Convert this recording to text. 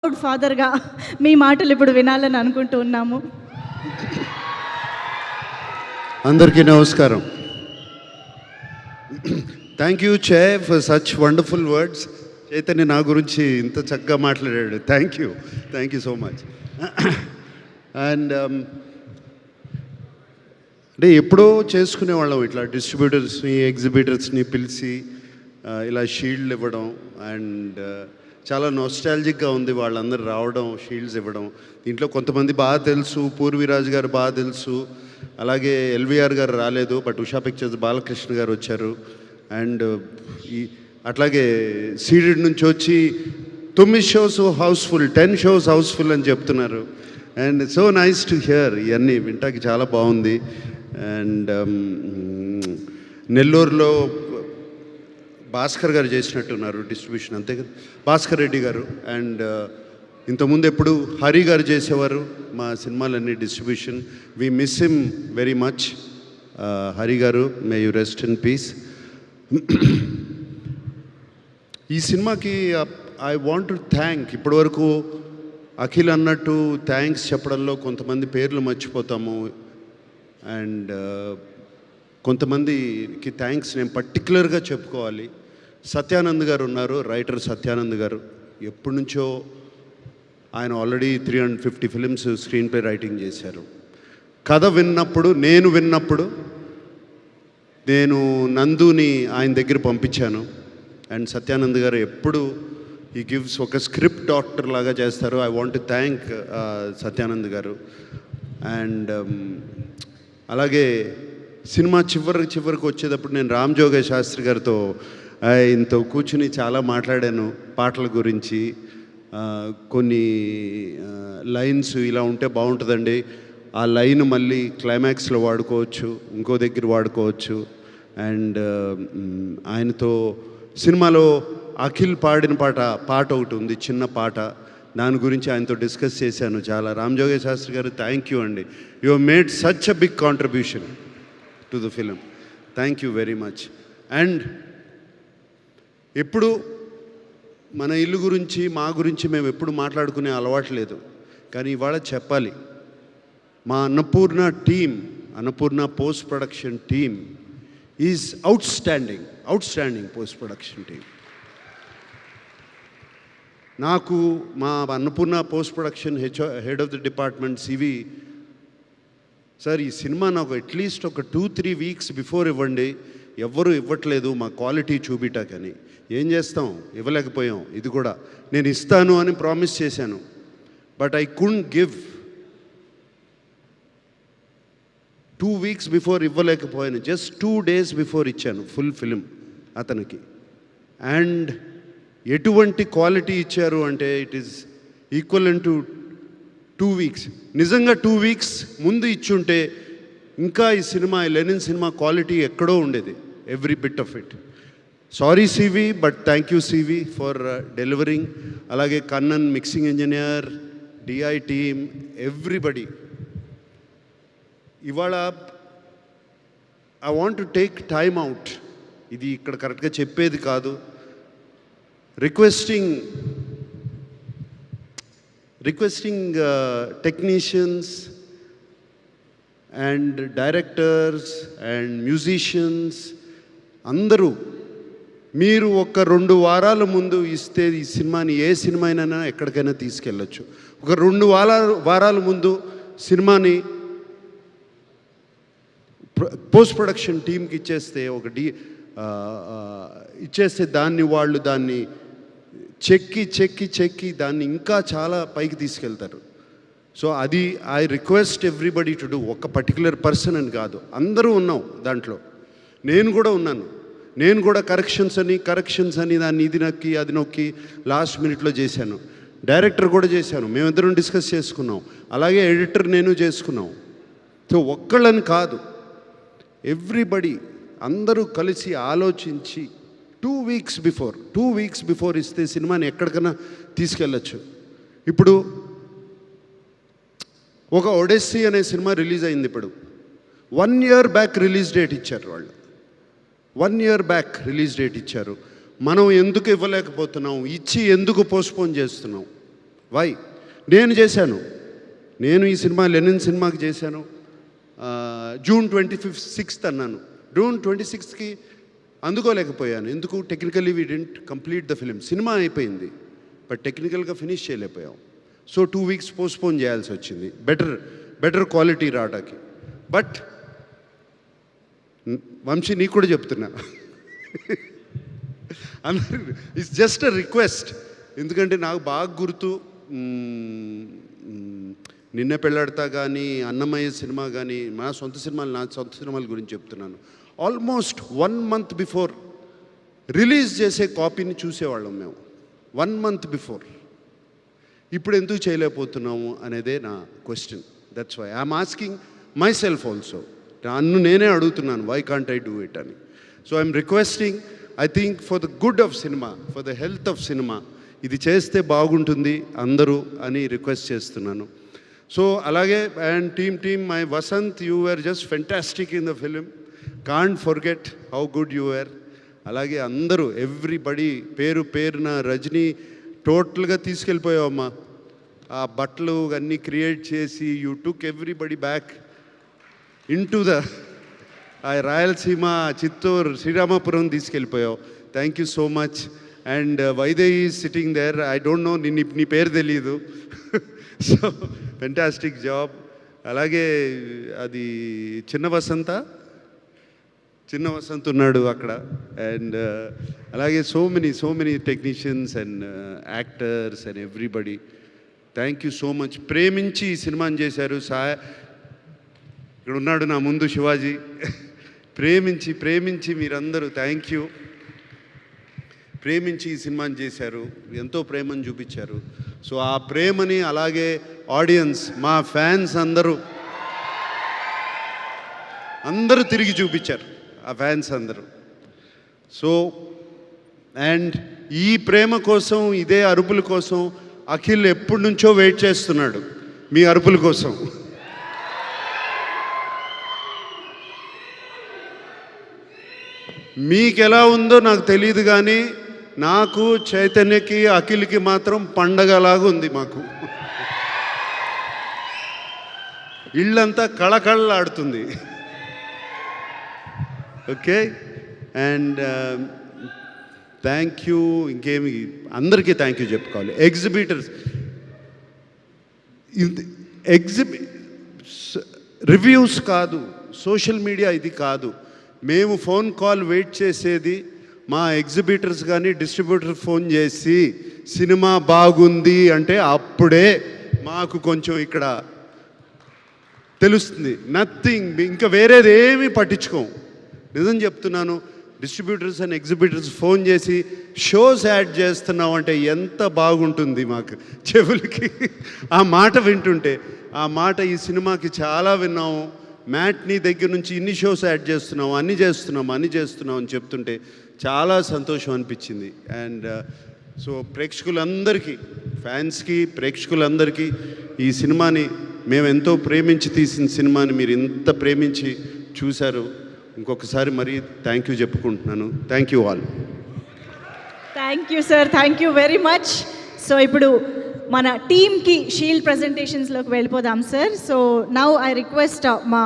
ఫాదర్గా మీ మాటలు ఇప్పుడు వినాలని అనుకుంటూ ఉన్నాము. అందరికీ నమస్కారం. థ్యాంక్ యూ చే for such wonderful words. Chaitanya నా గురించి ఇంత చక్కగా మాట్లాడాడు. Thank you so much. And అంటే ఎప్పుడో చేసుకునేవాళ్ళం ఇట్లా డిస్ట్రిబ్యూటర్స్ని ఎగ్జిబిటర్స్ని పిలిచి ఇలా షీల్డ్లు ఇవ్వడం. అండ్ చాలా నోస్టాలజిక్గా ఉంది వాళ్ళందరూ రావడం, షీల్డ్స్ ఇవ్వడం. దీంట్లో కొంతమంది బాగా తెలుసు, పూర్వీరాజు గారు బాగా తెలుసు, అలాగే ఎల్వీఆర్ గారు రాలేదు, బట్ ఉషా పిక్చర్స్ బాలకృష్ణ గారు వచ్చారు. అండ్ అట్లాగే సీడెడ్ నుంచి వచ్చి 9 షోస్ హౌస్ఫుల్, 10 షోస్ హౌస్ఫుల్ అని చెప్తున్నారు. And so nice to hear. ఇవన్నీ వింటాకి చాలా బాగుంది. అండ్ నెల్లూరులో భాస్కర్ గారు చేసినట్టున్నారు డిస్ట్రిబ్యూషన్, అంతే కదా, భాస్కర్ రెడ్డి గారు. అండ్ ఇంతకుముందు ఎప్పుడు హరి గారు చేసేవారు మా సినిమాలన్నీ distribution. We miss him very much. Hari garu, may you rest in peace. ఈ సినిమాకి ఐ వాంట్ టు థ్యాంక్, ఇప్పటివరకు అఖిల్ అన్నట్టు థ్యాంక్స్ చెప్పడంలో కొంతమంది పేర్లు మర్చిపోతాము. అండ్ కొంతమందికి థ్యాంక్స్ నేను పర్టికులర్గా చెప్పుకోవాలి. సత్యానంద్ గారు ఉన్నారు, రైటర్ సత్యానంద్ గారు. ఎప్పటి నుంచో ఆయన already 350 films screen play writing చేశారు. కథ విన్నప్పుడు, నేను నందుని ఆయన దగ్గర పంపించాను. అండ్ సత్యానంద్ గారు ఎప్పుడు ఈ గివ్స్ ఒక స్క్రిప్ట్ డాక్టర్ లాగా చేస్తారు. I want to thank Satyanand గారు. అండ్ అలాగే సినిమా చివరికి వచ్చేటప్పుడు నేను రామ్ జోగయ్య శాస్త్రి గారితో ఇంత కూర్చుని చాలా మాట్లాడాను పాటల గురించి. కొన్ని లైన్స్ ఇలా ఉంటే బాగుంటుందండి, ఆ లైన్ మళ్ళీ క్లైమాక్స్లో వాడుకోవచ్చు, ఇంకో దగ్గర వాడుకోవచ్చు. అండ్ ఆయనతో సినిమాలో అఖిల్ పాడిన పాట ఒకటి ఉంది, చిన్న పాట, దాని గురించి ఆయనతో డిస్కస్ చేశాను చాలా. రామ్ జోగయ్య శాస్త్రి గారు, థ్యాంక్ యూ అండి. You have made such a big contribution to the film. Thank you very much. And ఎప్పుడు మన ఇల్లు గురించి, మా గురించి మేము ఎప్పుడు మాట్లాడుకునే అలవాటు లేదు, కానీ ఇవాళ చెప్పాలి. మా Annapurna post production team is outstanding post production team. నాకు మా Annapurna post production head of the department CV sir, ఈ సినిమా నాకు అట్లీస్ట్ ఒక 2-3 వీక్స్ బిఫోర్ ఇవ్వండి, ఎవ్వరూ ఇవ్వట్లేదు మా క్వాలిటీ చూపిటాకని. ఏం చేస్తాం, ఇవ్వలేకపోయాం. ఇది కూడా నేను ఇస్తాను అని ప్రామిస్ చేశాను, but I couldn't give. 2 weeks before ఇవ్వలేకపోయాను, జస్ట్ 2 డేస్ బిఫోర్ ఇచ్చాను ఫుల్ ఫిలిం అతనికి. అండ్ ఎటువంటి క్వాలిటీ ఇచ్చారు అంటే it is equivalent to 2 weeks. నిజంగా 2 వీక్స్ ముందు ఇచ్చుంటే ఇంకా ఈ సినిమా, లెనిన్ సినిమా క్వాలిటీ ఎక్కడో ఉండేది, every bit of it. Sorry CV, but thank you CV for delivering. అలాగే Kannan mixing engineer, DI team, everybody. ఇవాళ I want to take time out, ఇది ఇక్కడ కరెక్ట్గా చెప్పేది కాదు, requesting technicians and directors and musicians అందరూ, మీరు ఒక 2 వారాల ముందు ఇస్తే ఈ సినిమాని, ఏ సినిమా అయినా ఎక్కడికైనా తీసుకెళ్ళచ్చు. ఒక 2 వారాల ముందు సినిమాని పోస్ట్ ప్రొడక్షన్ టీంకి ఇచ్చేస్తే, ఇచ్చేస్తే వాళ్ళు దాన్ని చెక్కి దాన్ని ఇంకా చాలా పైకి తీసుకెళ్తారు. సో అది I request everybody to do. ఒక పర్టికులర్ పర్సన్ అని కాదు, అందరూ ఉన్నాం దాంట్లో. నేను కూడా ఉన్నాను. నేను కూడా కరెక్షన్స్ అని దాన్ని ఇది నొక్కి అది నొక్కి లాస్ట్ మినిట్లో చేశాను. డైరెక్టర్ కూడా చేశాను, మేమిద్దరం డిస్కస్ చేసుకున్నాం. అలాగే ఎడిటర్ నేను చేసుకున్నాం. సో ఒక్కళ్ళని కాదు, ఎవ్రీబడి అందరూ కలిసి ఆలోచించి 2 వీక్స్ బిఫోర్ ఇస్తే సినిమాని ఎక్కడికైనా తీసుకెళ్ళచ్చు. ఇప్పుడు ఒక ఒడెస్సీ అనే సినిమా రిలీజ్ అయింది. ఇప్పుడు 1 year బ్యాక్ రిలీజ్ డేట్ ఇచ్చారు వాళ్ళు. 1 year బ్యాక్ రిలీజ్ డేట్ ఇచ్చారు. మనం ఎందుకు ఇవ్వలేకపోతున్నాం, ఇచ్చి ఎందుకు పోస్ట్పోన్ చేస్తున్నాం? వై? నేను చేశాను. నేను ఈ సినిమా లెనిన్ సినిమాకి చేశాను. జూన్ 26th అన్నాను. జూన్ 26కి అందుకోలేకపోయాను. ఎందుకు? Technically we didn't complete the film. Cinema అయిపోయింది, బట్ టెక్నికల్గా ఫినిష్ చేయలేకపోయాం. సో 2 weeks పోస్ట్పోన్ చేయాల్సి వచ్చింది బెటర్ క్వాలిటీ రావడానికి. బట్ వంశీ, నీకు కూడా చెప్తున్నా, అందరు ఇట్స్ జస్ట్ అ రిక్వెస్ట్. ఎందుకంటే నాకు బాగా గుర్తు, నిన్న పెళ్ళాడతా కానీ, అన్నమయ్య సినిమా కానీ, నా సొంత సినిమాల గురించి చెప్తున్నాను. ఆల్మోస్ట్ 1 month బిఫోర్ రిలీజ్ చేసే కాపీని చూసేవాళ్ళం మేము, 1 month బిఫోర్. ఇప్పుడు ఎందుకు చేయలేకపోతున్నాము అనేదే నా question. That's why I'm asking myself also. నన్ను నేనే అడుగుతున్నాను, why can't I do it అని. So I'm requesting, I think for the good of cinema, for the health of cinema, ఇది చేస్తే బాగుంటుంది అందరూ అని రిక్వెస్ట్ చేస్తున్నాను. సో అలాగే, and team my Vasanth, you were just fantastic in the film. Can't forget how good you were. అలాగే అందరూ, everybody, పేరున, రజనీ టోటల్గా తీసుకెళ్ళిపోయావమ్మా. ఆ బట్టలు అన్నీ క్రియేట్ చేసి you took everybody back in to the Rayalaseema, Chittoor, Sriramapuram తీసుకెళ్ళిపోయావు. Thank you so much. And Vaidehi sitting there, I don't know, నీ పేరు తెలీదు. So fantastic job. అలాగే అది చిన్న వసంత్ ఉన్నాడు అక్కడ. అండ్ అలాగే so many technicians and actors and everybody, thank you so much. ప్రేమించి ఈ సినిమాని చేశారు. ఇక్కడ ఉన్నాడు నా ముందు శివాజీ. ప్రేమించి మీరందరూ థ్యాంక్ యూ. ప్రేమించి ఈ సినిమాని చేశారు, ఎంతో ప్రేమను చూపించారు. సో ఆ ప్రేమని అలాగే ఆడియన్స్, మా ఫ్యాన్స్ అందరూ తిరిగి చూపించారు, ఆ ఫ్యాన్స్ అందరూ. సో అండ్ ఈ ప్రేమ కోసం, ఇదే అరుపుల కోసం అఖిల్ ఎప్పటి నుంచో వెయిట్ చేస్తున్నాడు, మీ అరుపుల కోసం. మీకు ఎలా ఉందో నాకు తెలియదు, కానీ నాకు, చైతన్యకి, అఖిల్కి మాత్రం పండగలాగా ఉంది. మాకు ఇళ్ళంతా కళకళలాడుతుంది. Okay, and thank you. ఇంకేమి, అందరికీ థ్యాంక్ యూ చెప్పుకోవాలి. ఎగ్జిబిటర్స్, రివ్యూస్ కాదు, సోషల్ మీడియా ఇది కాదు. మేము ఫోన్ కాల్ వెయిట్ చేసేది మా ఎగ్జిబిటర్స్ కానీ డిస్ట్రిబ్యూటర్ ఫోన్ చేసి సినిమా బాగుంది అంటే అప్పుడే మాకు కొంచెం ఇక్కడ తెలుస్తుంది. నథింగ్, ఇంకా వేరేది ఏమీ పట్టించుకోం. నిజం చెప్తున్నాను. డిస్ట్రిబ్యూటర్స్ అండ్ ఎగ్జిబిటర్స్ ఫోన్ చేసి షోస్ యాడ్ చేస్తున్నావు అంటే ఎంత బాగుంటుంది మాకు చెవులకి. ఆ మాట వింటుంటే, ఆ మాట ఈ సినిమాకి చాలా విన్నాము. మ్యాట్నీ దగ్గర నుంచి ఇన్ని షోస్ యాడ్ చేస్తున్నాం, అన్ని చేస్తున్నాం అని చెప్తుంటే చాలా సంతోషం అనిపించింది. అండ్ సో ప్రేక్షకులందరికీ, ఫ్యాన్స్కి, ప్రేక్షకులందరికీ ఈ సినిమాని మేము ఎంతో ప్రేమించి తీసిన సినిమాని మీరు ఇంత ప్రేమించి చూశారు. ఇంకొకసారి మరీ థ్యాంక్ యూ చెప్పుకుంటున్నాను. Thank you all. Thank you sir, thank you very much. So ఇప్పుడు మన టీమ్కి షీల్డ్ ప్రజెంటేషన్స్లోకి వెళ్ళిపోదాం sir. So now I request మా